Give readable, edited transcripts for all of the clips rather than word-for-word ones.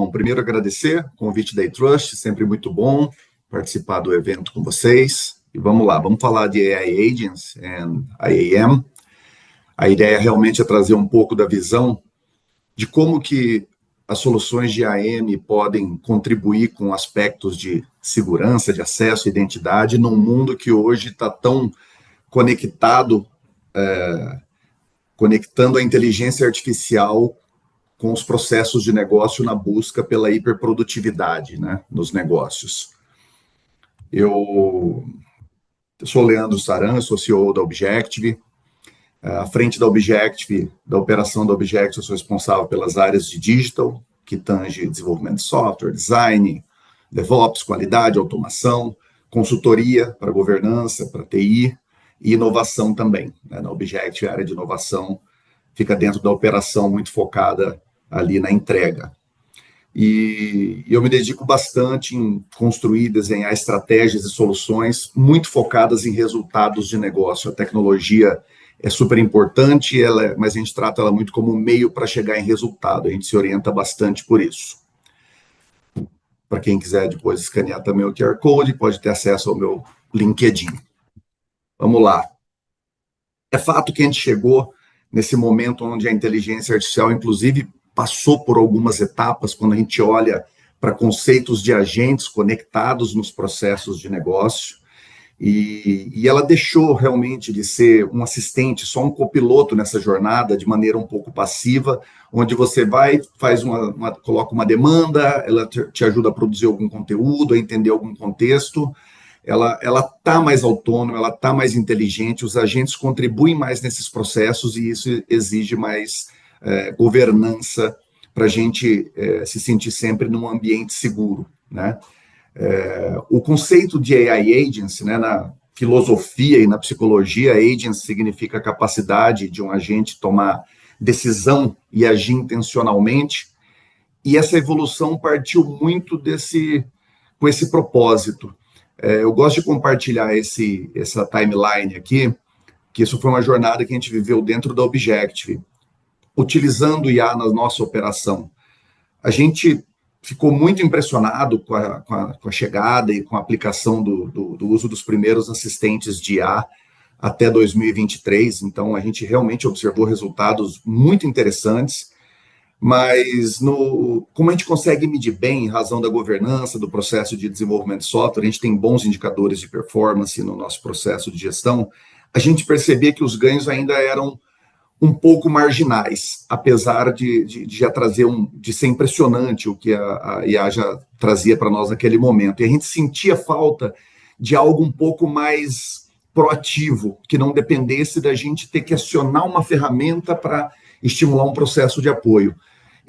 Bom, primeiro agradecer o convite da iTrust, sempre muito bom participar do evento com vocês. E vamos lá, vamos falar de AI Agents e IAM. A ideia realmente é trazer um pouco da visão de como que as soluções de IAM podem contribuir com aspectos de segurança, de acesso e identidade num mundo que hoje está tão conectado, conectando a inteligência artificial com os processos de negócio na busca pela hiperprodutividade, né, nos negócios. Eu sou Leandro Saran, sou CEO da Objective. À frente da Objective, da operação da Objective, eu sou responsável pelas áreas de digital, que tange desenvolvimento de software, design, DevOps, qualidade, automação, consultoria para governança, para TI e inovação também. Na Objective, a área de inovação fica dentro da operação muito focada ali na entrega. E eu me dedico bastante em construir, desenhar estratégias e soluções muito focadas em resultados de negócio. A tecnologia é super importante, mas a gente trata ela muito como um meio para chegar em resultado. A gente se orienta bastante por isso. Para quem quiser depois escanear também o QR Code, pode ter acesso ao meu LinkedIn. Vamos lá. É fato que a gente chegou nesse momento onde a inteligência artificial, inclusive, passou por algumas etapas quando a gente olha para conceitos de agentes conectados nos processos de negócio, e ela deixou realmente de ser um assistente, só um copiloto nessa jornada, de maneira um pouco passiva, onde você vai, coloca uma demanda, ela te ajuda a produzir algum conteúdo, a entender algum contexto, ela está mais autônoma, ela está mais inteligente, os agentes contribuem mais nesses processos e isso exige mais governança para a gente se sentir sempre num ambiente seguro, né? O conceito de AI Agents, né, na filosofia e na psicologia, Agents significa a capacidade de um agente tomar decisão e agir intencionalmente, e essa evolução partiu muito com esse propósito. Eu gosto de compartilhar essa timeline aqui, que isso foi uma jornada que a gente viveu dentro da Objective, utilizando IA na nossa operação. A gente ficou muito impressionado com a chegada e com a aplicação do uso dos primeiros assistentes de IA até 2023, então a gente realmente observou resultados muito interessantes, mas como a gente consegue medir bem em razão da governança, do processo de desenvolvimento de software, a gente tem bons indicadores de performance no nosso processo de gestão, a gente percebia que os ganhos ainda eram um pouco marginais, apesar de já trazer de ser impressionante o que a IA já trazia para nós naquele momento. E a gente sentia falta de algo um pouco mais proativo, que não dependesse da gente ter que acionar uma ferramenta para estimular um processo de apoio.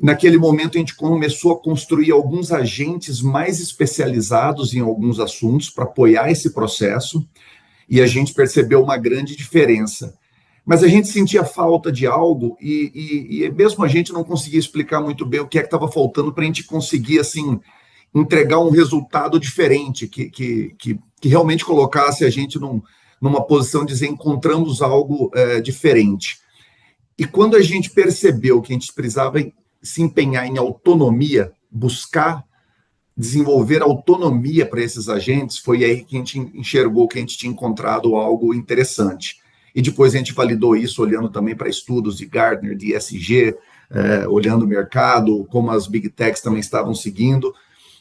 Naquele momento, a gente começou a construir alguns agentes mais especializados em alguns assuntos para apoiar esse processo, e a gente percebeu uma grande diferença. Mas a gente sentia falta de algo e mesmo a gente não conseguia explicar muito bem o que é que estava faltando para a gente conseguir, assim, entregar um resultado diferente, que realmente colocasse a gente numa posição de dizer, encontramos algo diferente. E quando a gente percebeu que a gente precisava se empenhar em autonomia, buscar desenvolver autonomia para esses agentes, foi aí que a gente enxergou que a gente tinha encontrado algo interessante. E depois a gente validou isso olhando também para estudos de Gartner, de ESG, olhando o mercado, como as Big Techs também estavam seguindo,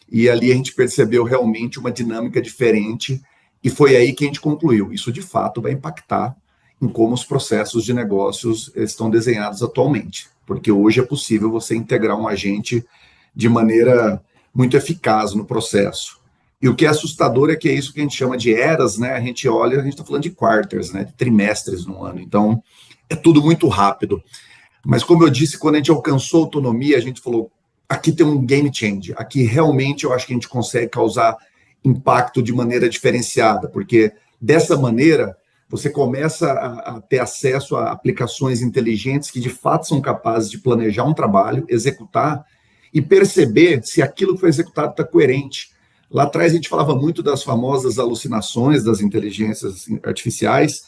e ali a gente percebeu realmente uma dinâmica diferente, e foi aí que a gente concluiu, isso de fato vai impactar em como os processos de negócios estão desenhados atualmente, porque hoje é possível você integrar um agente de maneira muito eficaz no processo. E o que é assustador é que é isso que a gente chama de eras, né? A gente olha, a gente está falando de quarters, né? De trimestres no ano. Então, é tudo muito rápido. Mas, como eu disse, quando a gente alcançou autonomia, a gente falou, aqui tem um game change. Aqui, realmente, eu acho que a gente consegue causar impacto de maneira diferenciada, porque, dessa maneira, você começa a ter acesso a aplicações inteligentes que, de fato, são capazes de planejar um trabalho, executar e perceber se aquilo que foi executado está coerente. Lá atrás a gente falava muito das famosas alucinações das inteligências artificiais,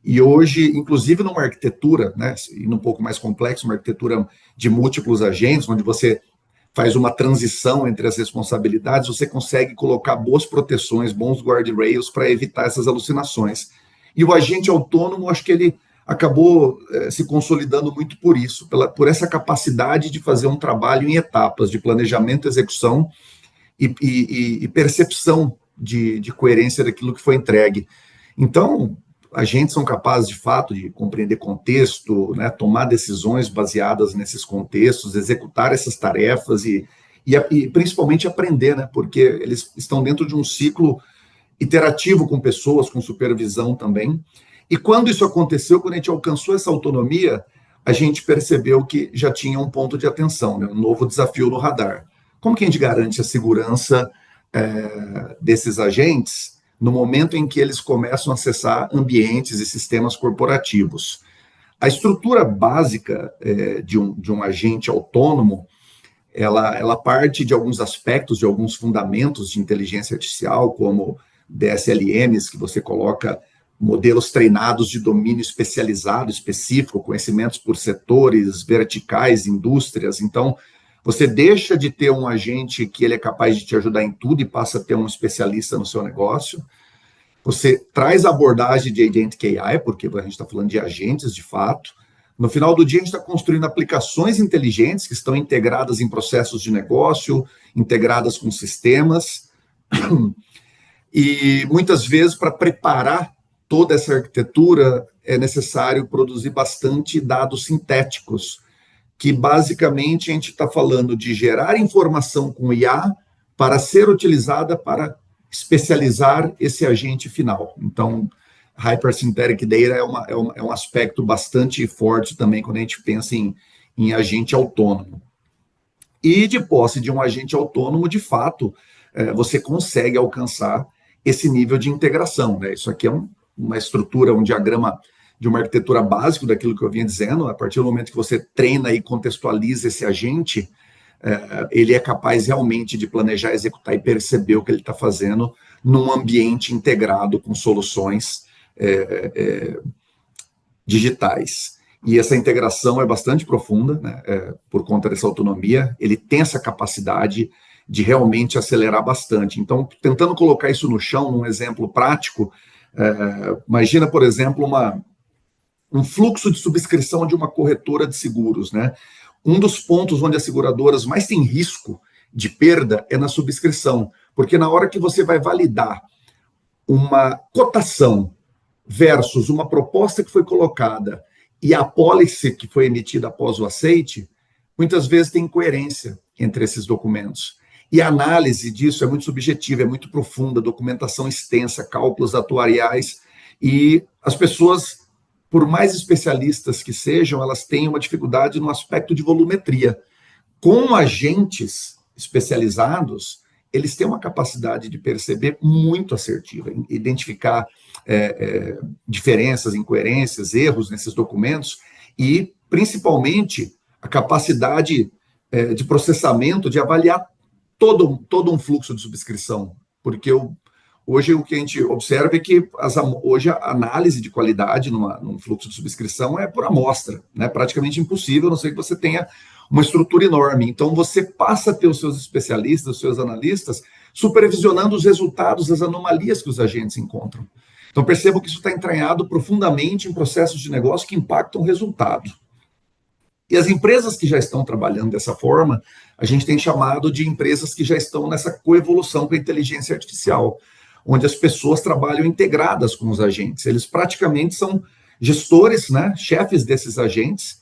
e hoje, inclusive numa arquitetura, né, e um pouco mais complexo, uma arquitetura de múltiplos agentes, onde você faz uma transição entre as responsabilidades, você consegue colocar boas proteções, bons guardrails para evitar essas alucinações. E o agente autônomo, acho que ele acabou se consolidando muito por isso, por essa capacidade de fazer um trabalho em etapas, de planejamento, execução e percepção de coerência daquilo que foi entregue. Então, agentes são capazes, de fato, de compreender contexto, né, tomar decisões baseadas nesses contextos, executar essas tarefas e principalmente aprender, né, porque eles estão dentro de um ciclo iterativo com pessoas, com supervisão também. E quando isso aconteceu, quando a gente alcançou essa autonomia, a gente percebeu que já tinha um ponto de atenção, né, um novo desafio no radar. Como que a gente garante a segurança desses agentes no momento em que eles começam a acessar ambientes e sistemas corporativos? A estrutura básica de um agente autônomo, ela parte de alguns aspectos, de alguns fundamentos de inteligência artificial, como DSLMs, que você coloca modelos treinados de domínio especializado, específico, conhecimentos por setores, verticais, indústrias. Então, você deixa de ter um agente que ele é capaz de te ajudar em tudo e passa a ter um especialista no seu negócio. Você traz a abordagem de Agentic AI, porque a gente está falando de agentes, de fato. No final do dia, a gente está construindo aplicações inteligentes que estão integradas em processos de negócio, integradas com sistemas. E, muitas vezes, para preparar toda essa arquitetura, é necessário produzir bastante dados sintéticos, que, basicamente, a gente está falando de gerar informação com IA para ser utilizada para especializar esse agente final. Então, Hypersynthetic Data é um aspecto bastante forte também quando a gente pensa em agente autônomo. E, de posse de um agente autônomo, de fato, você consegue alcançar esse nível de integração, né? Isso aqui é uma estrutura, um diagrama de uma arquitetura básica daquilo que eu vinha dizendo. A partir do momento que você treina e contextualiza esse agente, ele é capaz realmente de planejar, executar e perceber o que ele está fazendo num ambiente integrado com soluções digitais. E essa integração é bastante profunda, né, por conta dessa autonomia. Ele tem essa capacidade de realmente acelerar bastante. Então, tentando colocar isso no chão, num exemplo prático, imagina, por exemplo, um fluxo de subscrição de uma corretora de seguros, né? Um dos pontos onde as seguradoras mais têm risco de perda é na subscrição, porque na hora que você vai validar uma cotação versus uma proposta que foi colocada e a apólice que foi emitida após o aceite, muitas vezes tem incoerência entre esses documentos. E a análise disso é muito subjetiva, é muito profunda, documentação extensa, cálculos atuariais, e as pessoas, por mais especialistas que sejam, elas têm uma dificuldade no aspecto de volumetria. Com agentes especializados, eles têm uma capacidade de perceber muito assertiva, identificar diferenças, incoerências, erros nesses documentos e, principalmente, a capacidade de processamento, de avaliar todo um fluxo de subscrição, porque hoje o que a gente observa é que hoje a análise de qualidade num fluxo de subscrição é por amostra, né? Praticamente impossível, a não ser que você tenha uma estrutura enorme. Então, você passa a ter os seus especialistas, os seus analistas, supervisionando os resultados, as anomalias que os agentes encontram. Então, percebo que isso está entranhado profundamente em processos de negócio que impactam o resultado. E as empresas que já estão trabalhando dessa forma, a gente tem chamado de empresas que já estão nessa coevolução com a inteligência artificial, onde as pessoas trabalham integradas com os agentes. Eles praticamente são gestores, né, chefes desses agentes.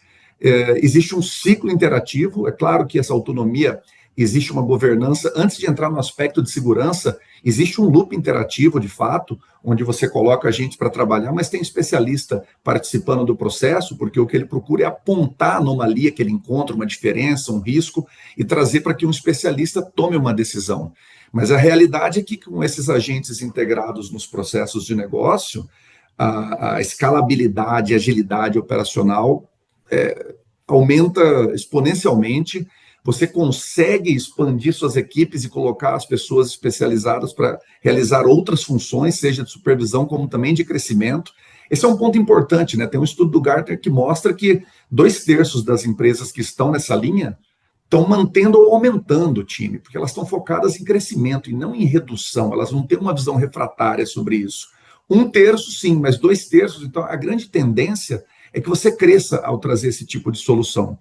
Existe um ciclo interativo. É claro que essa autonomia, existe uma governança. Antes de entrar no aspecto de segurança, existe um loop interativo, de fato, onde você coloca a gente para trabalhar, mas tem especialista participando do processo, porque o que ele procura é apontar a anomalia que ele encontra, uma diferença, um risco, e trazer para que um especialista tome uma decisão. Mas a realidade é que, com esses agentes integrados nos processos de negócio, a escalabilidade, a agilidade operacional aumenta exponencialmente. Você consegue expandir suas equipes e colocar as pessoas especializadas para realizar outras funções, seja de supervisão, como também de crescimento. Esse é um ponto importante, né? Tem um estudo do Gartner que mostra que 2/3 das empresas que estão nessa linha estão mantendo ou aumentando o time, porque elas estão focadas em crescimento e não em redução, elas vão ter uma visão refratária sobre isso. Um terço, sim, mas dois terços, então a grande tendência é que você cresça ao trazer esse tipo de solução.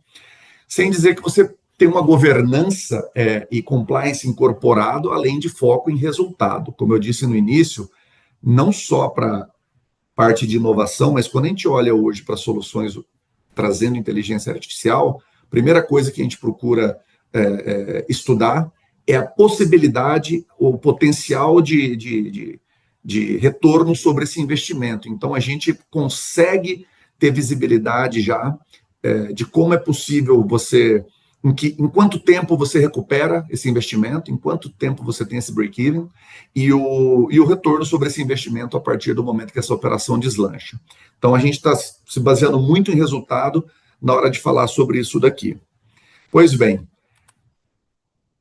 Sem dizer que você tem uma governança e compliance incorporado, além de foco em resultado. Como eu disse no início, não só para parte de inovação, mas quando a gente olha hoje para soluções trazendo inteligência artificial, a primeira coisa que a gente procura estudar é a possibilidade, o potencial de retorno sobre esse investimento. Então, a gente consegue ter visibilidade já de como é possível você, em quanto tempo você recupera esse investimento, em quanto tempo você tem esse break-even, e o retorno sobre esse investimento a partir do momento que essa operação deslancha. Então, a gente está se baseando muito em resultado na hora de falar sobre isso daqui. Pois bem,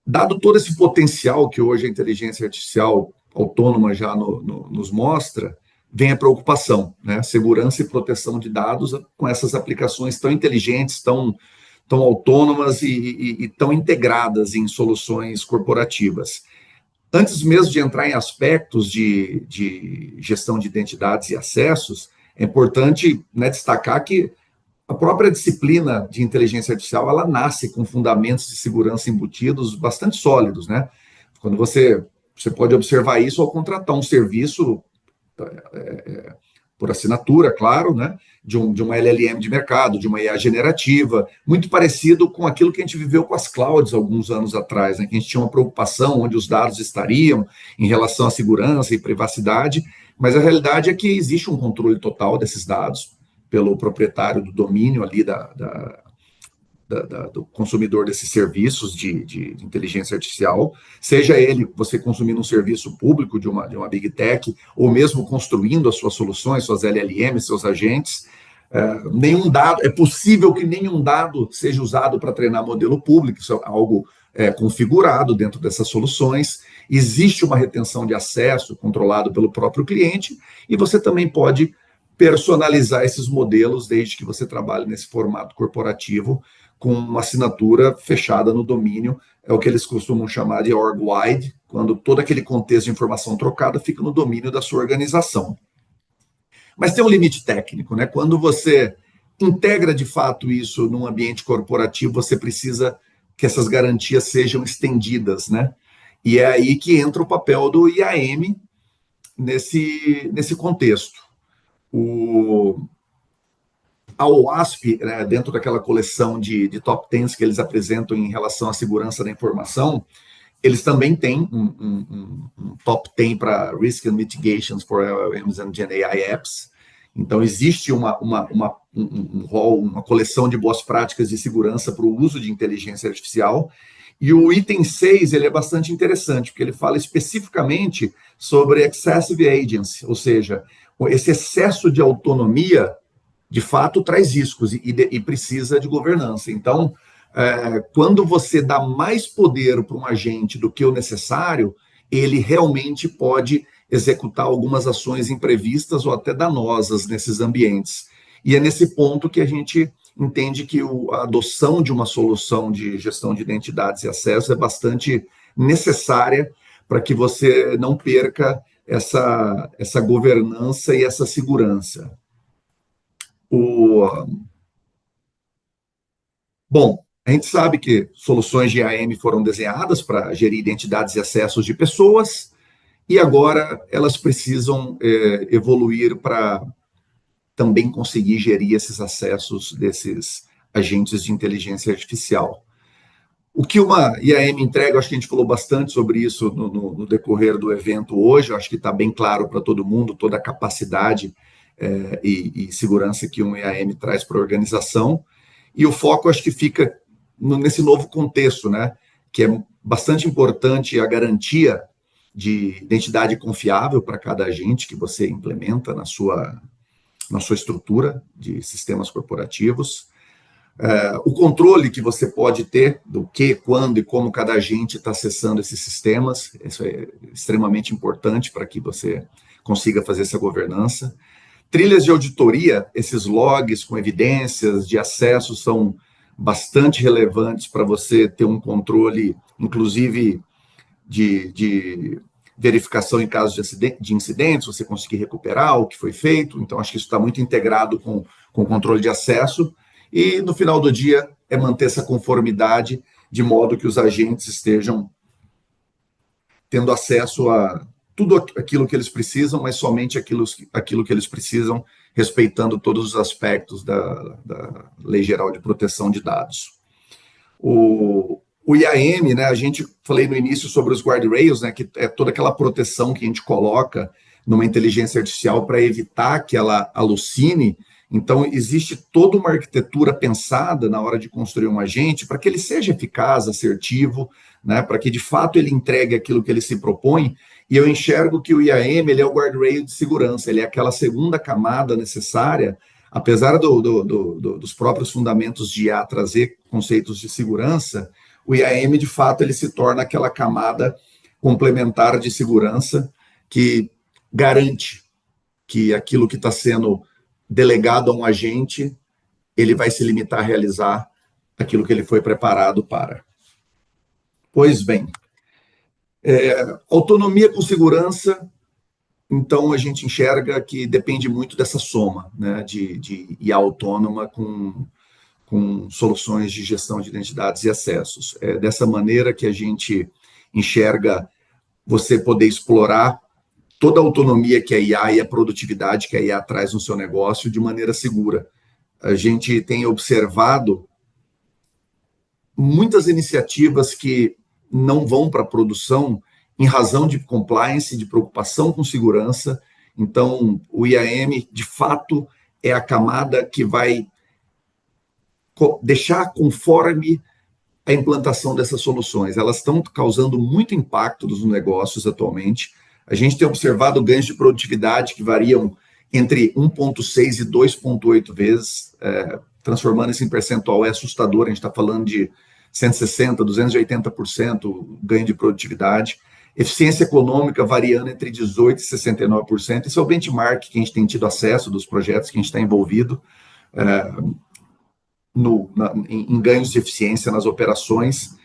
dado todo esse potencial que hoje a inteligência artificial autônoma já nos mostra, vem a preocupação, né? Segurança e proteção de dados com essas aplicações tão inteligentes, tão autônomas e tão integradas em soluções corporativas. Antes mesmo de entrar em aspectos de gestão de identidades e acessos, é importante, né, destacar que a própria disciplina de inteligência artificial, ela nasce com fundamentos de segurança embutidos bastante sólidos, né? Quando você pode observar isso ao contratar um serviço por assinatura, claro, né, de uma LLM de mercado, de uma IA generativa, muito parecido com aquilo que a gente viveu com as clouds alguns anos atrás, né, que a gente tinha uma preocupação onde os dados estariam em relação à segurança e privacidade, mas a realidade é que existe um controle total desses dados pelo proprietário do domínio ali do consumidor desses serviços de inteligência artificial, seja ele você consumindo um serviço público de uma Big Tech, ou mesmo construindo as suas soluções, suas LLMs, seus agentes. Nenhum dado, é possível que nenhum dado seja usado para treinar modelo público, isso é algo configurado dentro dessas soluções. Existe uma retenção de acesso controlado pelo próprio cliente, e você também pode personalizar esses modelos desde que você trabalhe nesse formato corporativo, com uma assinatura fechada no domínio, é o que eles costumam chamar de org-wide, quando todo aquele contexto de informação trocada fica no domínio da sua organização. Mas tem um limite técnico, né? Quando você integra de fato isso num ambiente corporativo, você precisa que essas garantias sejam estendidas, né? E é aí que entra o papel do IAM nesse contexto. A OWASP, né, dentro daquela coleção de top 10 que eles apresentam em relação à segurança da informação, eles também têm um top 10 para Risk and Mitigations for LLMs and Gen AI Apps. Então, existe um rol, uma coleção de boas práticas de segurança para o uso de inteligência artificial. E o item 6 ele é bastante interessante, porque ele fala especificamente sobre excessive agency, ou seja, esse excesso de autonomia, de fato, traz riscos e precisa de governança. Então, quando você dá mais poder para um agente do que o necessário, ele realmente pode executar algumas ações imprevistas ou até danosas nesses ambientes. E é nesse ponto que a gente entende que a adoção de uma solução de gestão de identidades e acesso é bastante necessária para que você não perca essa governança e essa segurança. Bom, a gente sabe que soluções de IAM foram desenhadas para gerir identidades e acessos de pessoas, e agora elas precisam evoluir para também conseguir gerir esses acessos desses agentes de inteligência artificial. O que uma IAM entrega, acho que a gente falou bastante sobre isso no decorrer do evento hoje, acho que está bem claro para todo mundo toda a capacidade e segurança que uma IAM traz para a organização, e o foco acho que fica nesse novo contexto, né, que é bastante importante a garantia de identidade confiável para cada agente que você implementa na sua estrutura de sistemas corporativos, o controle que você pode ter do que, quando e como cada agente está acessando esses sistemas, isso é extremamente importante para que você consiga fazer essa governança. Trilhas de auditoria, esses logs com evidências de acesso são bastante relevantes para você ter um controle, inclusive de verificação em casos de incidentes, você conseguir recuperar o que foi feito. Então, acho que isso está muito integrado com o controle de acesso. E, no final do dia, é manter essa conformidade de modo que os agentes estejam tendo acesso a tudo aquilo que eles precisam, mas somente aquilo que eles precisam, respeitando todos os aspectos da Lei Geral de Proteção de Dados. O IAM, né, a gente falei no início sobre os guardrails, né, que é toda aquela proteção que a gente coloca numa inteligência artificial para evitar que ela alucine. Então, existe toda uma arquitetura pensada na hora de construir um agente para que ele seja eficaz, assertivo, né, para que de fato ele entregue aquilo que ele se propõe. E eu enxergo que o IAM ele é o guardrail de segurança, ele é aquela segunda camada necessária, apesar dos próprios fundamentos de IA trazer conceitos de segurança. O IAM, de fato, ele se torna aquela camada complementar de segurança que garante que aquilo que está sendo delegado a um agente, ele vai se limitar a realizar aquilo que ele foi preparado para. Pois bem, autonomia com segurança, então a gente enxerga que depende muito dessa soma, né, de IA autônoma com soluções de gestão de identidades e acessos. É dessa maneira que a gente enxerga você poder explorar toda a autonomia que a IA e a produtividade que a IA traz no seu negócio de maneira segura. A gente tem observado muitas iniciativas que não vão para a produção em razão de compliance, de preocupação com segurança. Então, o IAM, de fato, é a camada que vai deixar conforme a implantação dessas soluções. Elas estão causando muito impacto nos negócios atualmente. A gente tem observado ganhos de produtividade que variam entre 1,6 e 2,8 vezes, transformando isso em percentual é assustador. A gente está falando de 160%, 280% ganho de produtividade. Eficiência econômica variando entre 18% e 69%. Esse é o benchmark que a gente tem tido acesso dos projetos que a gente está envolvido em ganhos de eficiência nas operações,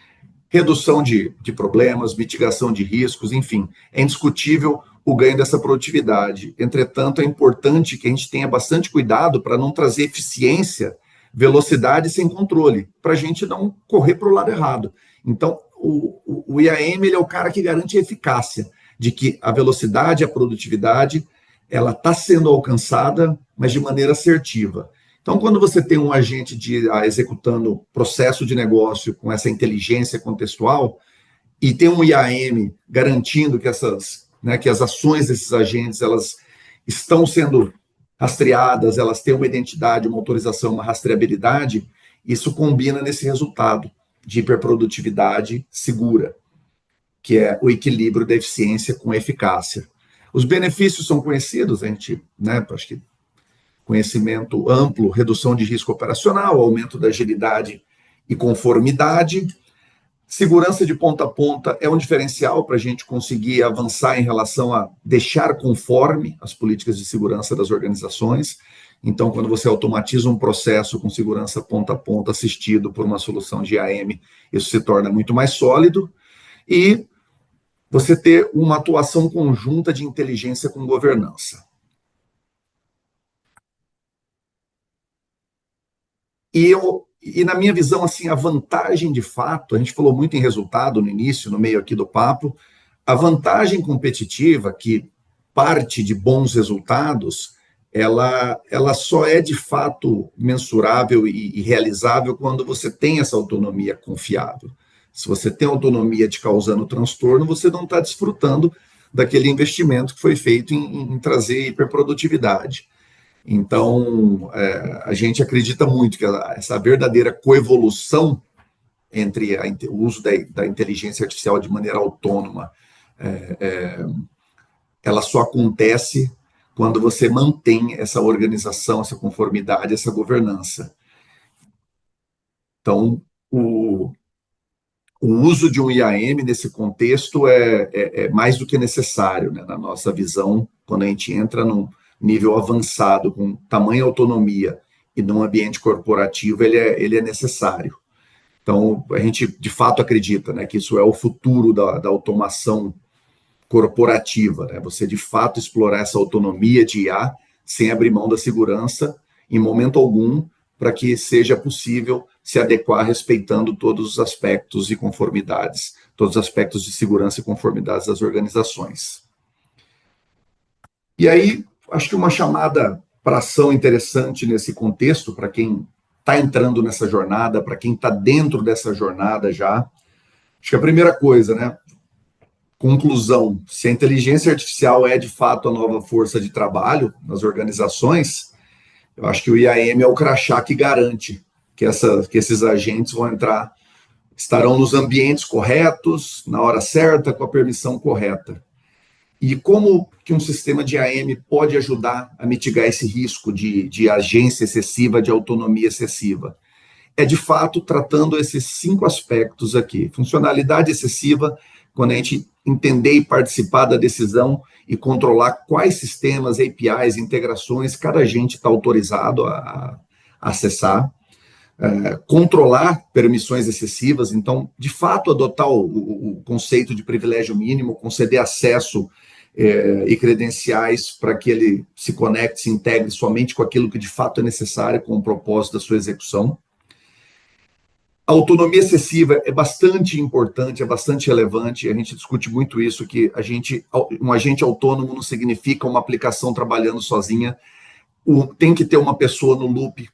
redução de problemas, mitigação de riscos, enfim. É indiscutível o ganho dessa produtividade. Entretanto, é importante que a gente tenha bastante cuidado para não trazer eficiência, velocidade sem controle, para a gente não correr para o lado errado. Então, o IAM ele é o cara que garante a eficácia, de que a velocidade, a produtividade, ela está sendo alcançada, mas de maneira assertiva. Então, quando você tem um agente executando processo de negócio com essa inteligência contextual e tem um IAM garantindo que que as ações desses agentes elas estão sendo rastreadas, elas têm uma identidade, uma autorização, uma rastreabilidade, isso combina nesse resultado de hiperprodutividade segura, que é o equilíbrio da eficiência com a eficácia. Os benefícios são conhecidos, a gente, acho que conhecimento amplo, redução de risco operacional, aumento da agilidade e conformidade. Segurança de ponta a ponta é um diferencial para a gente conseguir avançar em relação a deixar conforme as políticas de segurança das organizações. Então, quando você automatiza um processo com segurança ponta a ponta assistido por uma solução de IAM, isso se torna muito mais sólido. E você ter uma atuação conjunta de inteligência com governança. E na minha visão, assim, a vantagem de fato, a gente falou muito em resultado no início, no meio aqui do papo, a vantagem competitiva que parte de bons resultados, ela só é de fato mensurável e realizável quando você tem essa autonomia confiável. Se você tem autonomia de causando transtorno, você não está desfrutando daquele investimento que foi feito em trazer hiperprodutividade. Então, a gente acredita muito que essa verdadeira coevolução entre o uso da inteligência artificial de maneira autônoma, ela só acontece quando você mantém essa organização, essa conformidade, essa governança. Então, o uso de um IAM nesse contexto é mais do que necessário, né, na nossa visão, quando a gente entra num nível avançado, com tamanha autonomia e num ambiente corporativo ele é necessário. Então, a gente de fato acredita, né, que isso é o futuro da automação corporativa, né? Você de fato explorar essa autonomia de IA sem abrir mão da segurança em momento algum, para que seja possível se adequar respeitando todos os aspectos e conformidades, todos os aspectos de segurança e conformidades das organizações. E aí, acho que uma chamada para ação interessante nesse contexto, para quem está entrando nessa jornada, para quem está dentro dessa jornada já, acho que a primeira coisa, né? Conclusão, se a inteligência artificial é de fato a nova força de trabalho nas organizações, eu acho que o IAM é o crachá que garante que esses agentes estarão nos ambientes corretos, na hora certa, com a permissão correta. E como que um sistema de IAM pode ajudar a mitigar esse risco de agência excessiva, de autonomia excessiva? É, de fato, tratando esses 5 aspectos aqui. Funcionalidade excessiva, quando a gente entender e participar da decisão e controlar quais sistemas, APIs, integrações, cada agente está autorizado a acessar. Controlar permissões excessivas, então, de fato, adotar o conceito de privilégio mínimo, conceder acesso e credenciais para que ele se conecte, se integre somente com aquilo que de fato é necessário com o propósito da sua execução. A autonomia excessiva é bastante importante, é bastante relevante, a gente discute muito isso, que um agente autônomo não significa uma aplicação trabalhando sozinha, tem que ter uma pessoa no loop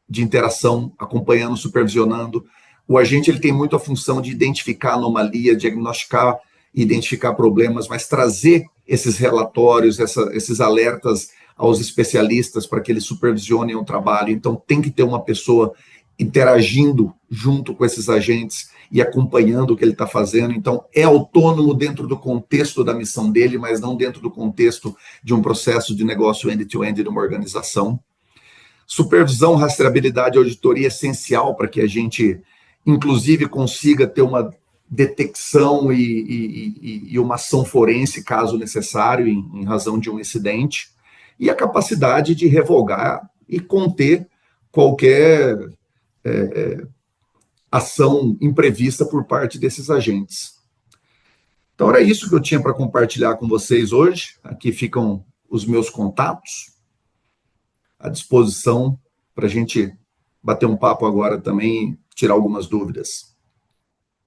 de interação, acompanhando, supervisionando. O agente ele tem muito a função de identificar anomalia, diagnosticar e identificar problemas, mas trazer esses relatórios, esses alertas aos especialistas para que eles supervisionem o trabalho. Então, tem que ter uma pessoa interagindo junto com esses agentes e acompanhando o que ele está fazendo. Então, é autônomo dentro do contexto da missão dele, mas não dentro do contexto de um processo de negócio end-to-end de uma organização. Supervisão, rastreabilidade e auditoria é essencial para que a gente, inclusive, consiga ter uma detecção e uma ação forense, caso necessário, em razão de um incidente. E a capacidade de revogar e conter qualquer ação imprevista por parte desses agentes. Então, era isso que eu tinha para compartilhar com vocês hoje. Aqui ficam os meus contatos à disposição para a gente bater um papo agora também e tirar algumas dúvidas.